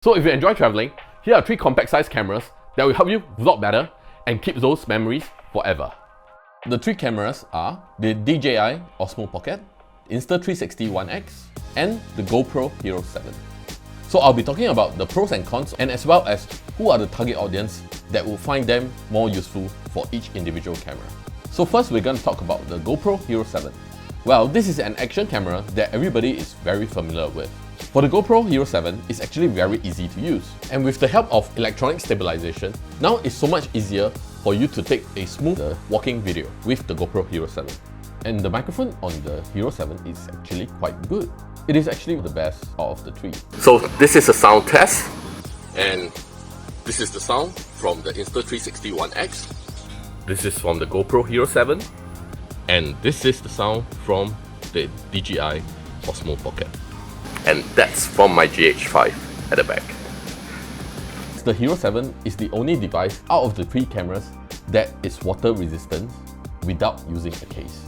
So if you enjoy traveling, here are 3 compact size cameras that will help you vlog better and keep those memories forever. The 3 cameras are the DJI OSMO Pocket, Insta360 One X, and the GoPro Hero 7. So I'll be talking about the pros and cons, and as well as who are the target audience that will find them more useful for each individual camera. So first we're going to talk about the GoPro Hero 7. Well, this is an action camera that everybody is very familiar with. For the GoPro Hero 7, it's actually very easy to use. And with the help of electronic stabilization, now it's so much easier for you to take a smooth walking video with the GoPro Hero 7. And the microphone on the Hero 7 is actually quite good. It is actually the best out of the 3. So this is a sound test, and this is the sound from the Insta360 One X. This is from the GoPro Hero 7, and this is the sound from the DJI OSMO Pocket. And that's from my GH5 at the back. The Hero 7 is the only device out of the 3 cameras that is water resistant without using a case.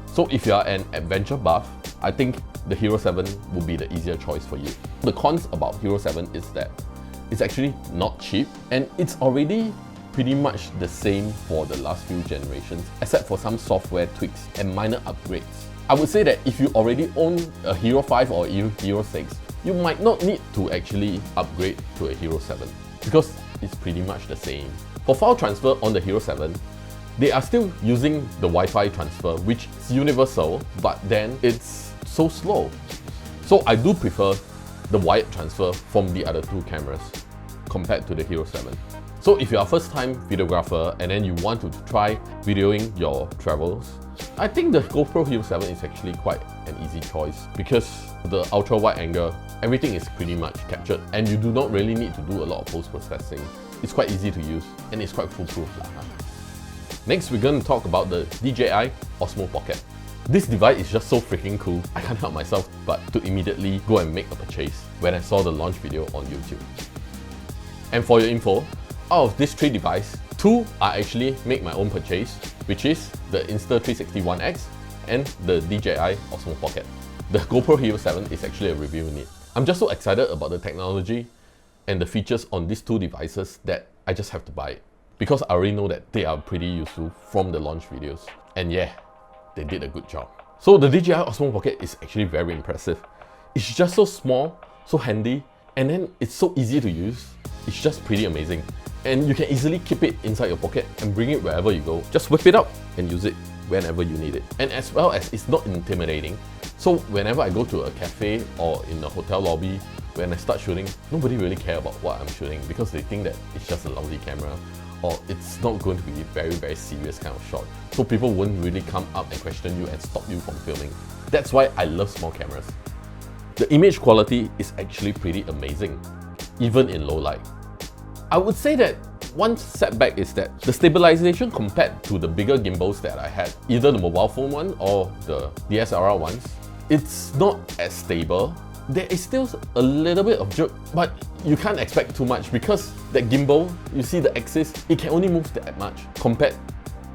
So if you are an adventure buff, I think the Hero 7 will be the easier choice for you. The cons about Hero 7 is that it's actually not cheap, and it's already pretty much the same for the last few generations, except for some software tweaks and minor upgrades. I would say that if you already own a Hero 5 or Hero 6, you might not need to actually upgrade to a Hero 7 because it's pretty much the same. For file transfer on the Hero 7, they are still using the Wi-Fi transfer, which is universal, but then it's so slow. So I do prefer the wired transfer from the other 2 cameras compared to the Hero 7. So if you're a first-time videographer and then you want to try videoing your travels, I think the GoPro Hero 7 is actually quite an easy choice because the ultra-wide angle, everything is pretty much captured and you do not really need to do a lot of post-processing. It's quite easy to use and it's quite foolproof. Next, we're going to talk about the DJI OSMO Pocket. This device is just so freaking cool, I can't help myself but to immediately go and make a purchase when I saw the launch video on YouTube. And for your info, out of these 3 devices, 2 I actually make my own purchase, which is the Insta360 One X and the DJI OSMO Pocket. The GoPro Hero 7 is actually a review need. I'm just so excited about the technology and the features on these 2 devices that I just have to buy it, because I already know that they are pretty useful from the launch videos. And yeah, they did a good job. So the DJI OSMO Pocket is actually very impressive. It's just so small, so handy, and then it's so easy to use. It's just pretty amazing. And you can easily keep it inside your pocket and bring it wherever you go. Just whip it up and use it whenever you need it. And as well as it's not intimidating. So whenever I go to a cafe or in a hotel lobby, when I start shooting, nobody really cares about what I'm shooting because they think that it's just a lousy camera or it's not going to be a very serious kind of shot. So people won't really come up and question you and stop you from filming. That's why I love small cameras. The image quality is actually pretty amazing, even in low light. I would say that one setback is that the stabilization compared to the bigger gimbals that I had, either the mobile phone one or the DSLR ones, it's not as stable. There is still a little bit of jerk, but you can't expect too much because that gimbal, you see the axis, it can only move that much compared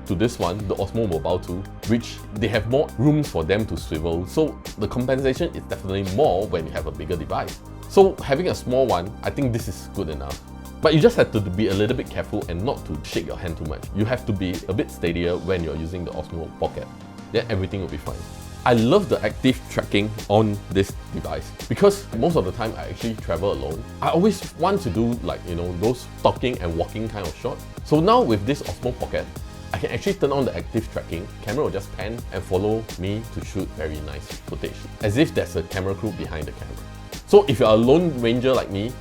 to this one, the Osmo Mobile 2, which they have more rooms for them to swivel, so the compensation is definitely more when you have a bigger device. So having a small one, I think this is good enough. But you just have to be a little bit careful and not to shake your hand too much. You have to be a bit steadier when you're using the OSMO Pocket. Then everything will be fine. I love the active tracking on this device because most of the time I actually travel alone. I always want to do those talking and walking kind of shots. So now with this OSMO Pocket, I can actually turn on the active tracking. Camera will just pan and follow me to shoot very nice footage, as if there's a camera crew behind the camera. So if you're a lone ranger like me,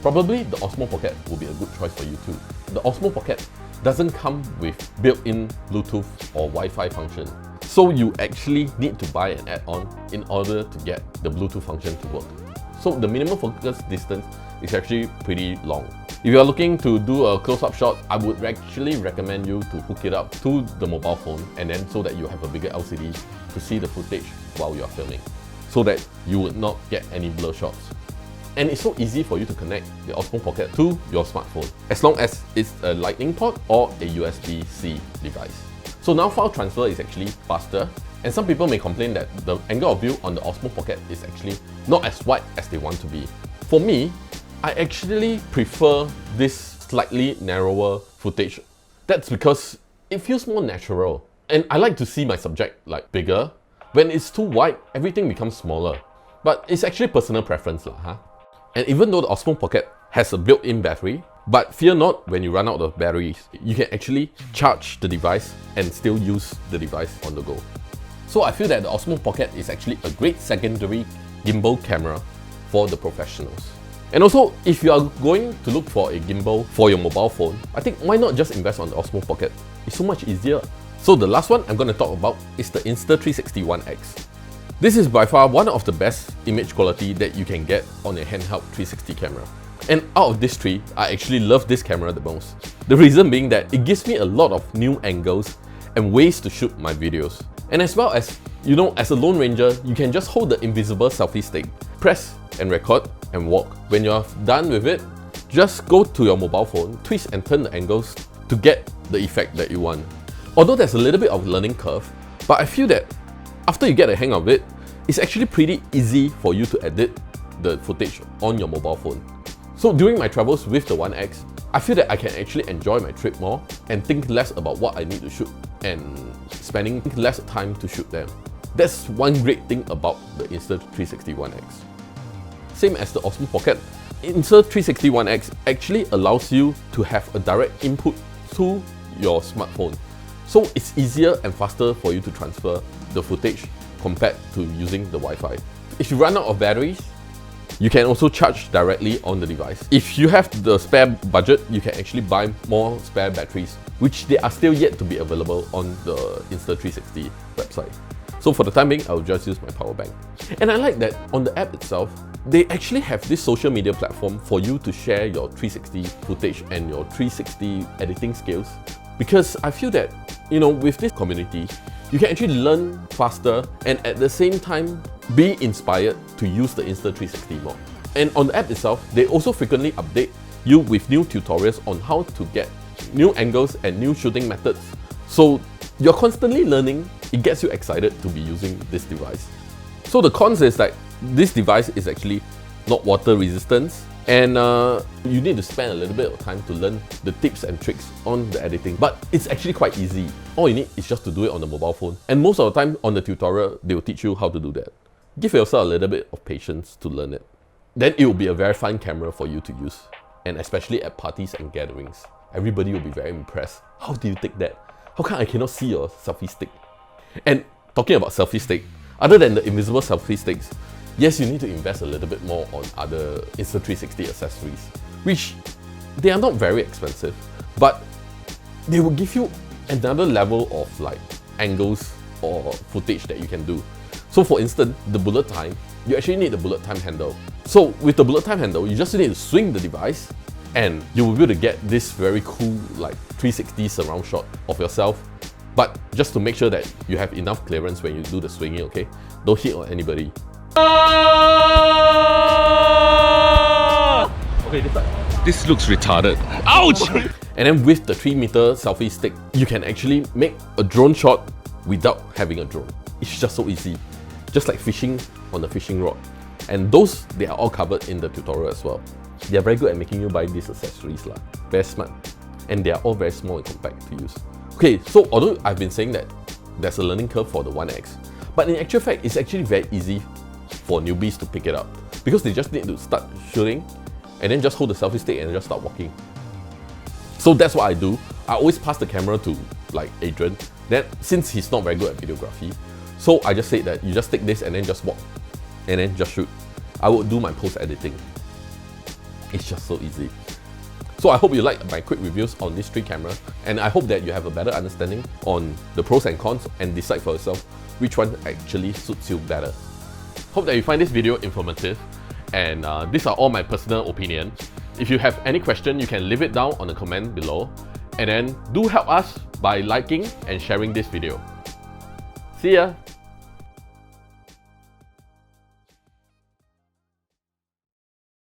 probably the OSMO Pocket will be a good choice for you too. The OSMO Pocket doesn't come with built-in Bluetooth or Wi-Fi function, so you actually need to buy an add-on in order to get the Bluetooth function to work. So the minimum focus distance is actually pretty long. If you are looking to do a close-up shot, I would actually recommend you to hook it up to the mobile phone, and then so that you have a bigger LCD to see the footage while you are filming, so that you would not get any blur shots. And it's so easy for you to connect the OSMO Pocket to your smartphone, as long as it's a lightning port or a USB-C device. So now file transfer is actually faster, and some people may complain that the angle of view on the OSMO Pocket is actually not as wide as they want to be. For me, I actually prefer this slightly narrower footage. That's because it feels more natural. And I like to see my subject like bigger. When it's too wide, everything becomes smaller. But it's actually personal preference lah, huh? And even though the Osmo Pocket has a built-in battery, but fear not, when you run out of batteries, you can actually charge the device and still use the device on the go. So I feel that the Osmo Pocket is actually a great secondary gimbal camera for the professionals. And also, if you are going to look for a gimbal for your mobile phone, I think why not just invest on the Osmo Pocket? It's so much easier. So the last one I'm going to talk about is the Insta360 One X. This is by far one of the best image quality that you can get on a handheld 360 camera. And out of these three, I actually love this camera the most. The reason being that it gives me a lot of new angles and ways to shoot my videos. And as well as, you know, as a Lone Ranger, you can just hold the invisible selfie stick, press and record and walk. When you're done with it, just go to your mobile phone, twist and turn the angles to get the effect that you want. Although there's a little bit of learning curve, but I feel that after you get the hang of it, it's actually pretty easy for you to edit the footage on your mobile phone. So during my travels with the One X, I feel that I can actually enjoy my trip more and think less about what I need to shoot and spending less time to shoot them. That's one great thing about the Insta360 One X. Same as the Osmo Pocket, Insta360 One X actually allows you to have a direct input to your smartphone. So it's easier and faster for you to transfer the footage compared to using the Wi-Fi. If you run out of batteries, you can also charge directly on the device. If you have the spare budget, you can actually buy more spare batteries, which they are still yet to be available on the Insta360 website. So for the time being, I'll just use my power bank. And I like that on the app itself, they actually have this social media platform for you to share your 360 footage and your 360 editing skills. Because I feel that, you know, with this community, you can actually learn faster and at the same time be inspired to use the Insta360 more. And on the app itself, they also frequently update you with new tutorials on how to get new angles and new shooting methods. So you're constantly learning, it gets you excited to be using this device. So the cons is that this device is actually not water resistant, and you need to spend a little bit of time to learn the tips and tricks on the editing. But it's actually quite easy. All you need is just to do it on the mobile phone. And most of the time on the tutorial, they will teach you how to do that. Give yourself a little bit of patience to learn it. Then it will be a very fun camera for you to use. And especially at parties and gatherings. Everybody will be very impressed. How do you take that? How come I cannot see your selfie stick? And talking about selfie stick, other than the invisible selfie sticks, yes, you need to invest a little bit more on other Insta360 accessories, which they are not very expensive, but they will give you another level of like angles or footage that you can do. So for instance, the bullet time, you actually need the bullet time handle. So with the bullet time handle, you just need to swing the device and you will be able to get this very cool like 360 surround shot of yourself. But just to make sure that you have enough clearance when you do the swinging, okay? Don't hit on anybody. Okay, this looks retarded. Ouch! And then with the 3-meter selfie stick, you can actually make a drone shot without having a drone. It's just so easy. Just like fishing on a fishing rod. And those, they are all covered in the tutorial as well. They are very good at making you buy these accessories lah. Very smart. And they are all very small and compact to use. Okay, so although I've been saying that there's a learning curve for the One X, but in actual fact, it's actually very easy for newbies to pick it up because they just need to start shooting and then just hold the selfie stick and just start walking. So that's what I do. I always pass the camera to like Adrian. Then since he's not very good at videography, so I just say that you just take this and then just walk and then just shoot. I would do my post editing. It's just so easy. So I hope you like my quick reviews on these 3 cameras, and I hope that you have a better understanding on the pros and cons and decide for yourself which one actually suits you better. Hope that you find this video informative, and these are all my personal opinion. If you have any question, you can leave it down on the comment below, and then do help us by liking and sharing this video. See ya!